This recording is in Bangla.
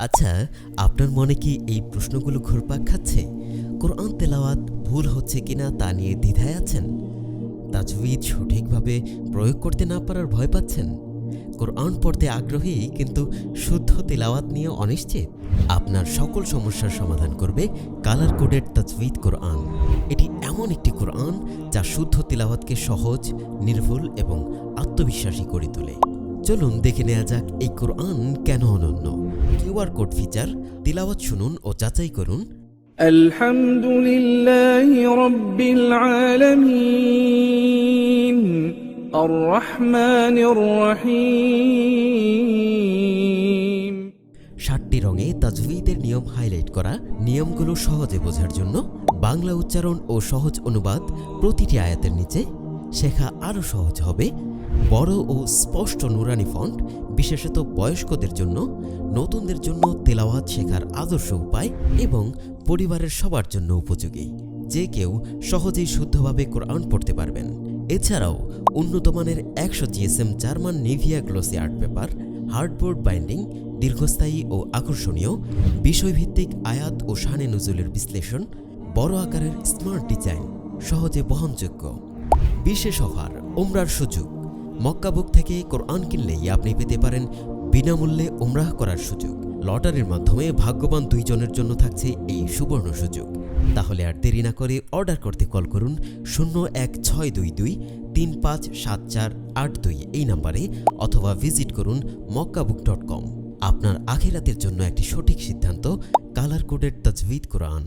আচ্ছা, আপনার মনে কি এই প্রশ্নগুলো ঘুরপাক খাচ্ছে? কোরআন তেলাওয়াত ভুল হচ্ছে কিনা তা নিয়ে দ্বিধায় আছেন? তাজউইদ সঠিকভাবে প্রয়োগ করতে না পারার ভয় পাচ্ছেন? কোরআন পড়তে আগ্রহী কিন্তু শুদ্ধ তেলাওয়াত নিয়ে অনিশ্চিত? আপনার সকল সমস্যার সমাধান করবে কালার কোডেড তাজউইদ কোরআন। এটি এমন একটি কোরআন যা শুদ্ধ তেলাওয়াতকে সহজ, নির্ভুল এবং আত্মবিশ্বাসী করে তোলে। চলুন দেখে নেওয়া যাক এই কোরআন কেন অনন্য। কিউআর কোড ফিচার, তিলাওয়াত শুনুন ও যাচাই করুন। আলহামদুলিল্লাহি রাব্বিল আলামিন আর রহমানির রহিম। 7টি রঙে তাজউইদের নিয়ম হাইলাইট করা, নিয়মগুলো সহজে বোঝার জন্য বাংলা উচ্চারণ ও সহজ অনুবাদ প্রতিটি আয়াতের নিচে। শেখা আরও সহজ হবে। বড় ও স্পষ্ট নুরানি ফন্ট, বিশেষত বয়স্কদের জন্য, নতুনদের জন্য তেলাওয়াত শেখার আদর্শ উপায় এবং পরিবারের সবার জন্য উপযোগী। যে কেউ সহজেই শুদ্ধভাবে কোরআন পড়তে পারবেন। এছাড়াও উন্নত মানের 100 GSM German Nivea glossy art paper, hardboard binding, দীর্ঘস্থায়ী ও আকর্ষণীয়, বিষয়ভিত্তিক আয়াত ও শানে নুজুলের বিশ্লেষণ, বড় আকারের স্মার্ট ডিজাইন, সহজে বহনযোগ্য। বিশেষ অফার, ওমরার সুযোগ। মক্কা বুক থেকে কোরআন কিনলেই আপনি পেতে পারেন বিনামূল্যে ওমরাহ করার সুযোগ। লটারির মাধ্যমে ভাগ্যবান 2 জনের জন্য থাকছে এই সুবর্ণ সুযোগ। তাহলে আর দেরি না করে অর্ডার করতে কল করুন 01622357482 এই নাম্বারে, অথবা ভিজিট করুন mokkabook.com। আপনার আখিরাতের জন্য একটি সঠিক সিদ্ধান্ত, কালার কোডেড তাজউইদ কোরআন।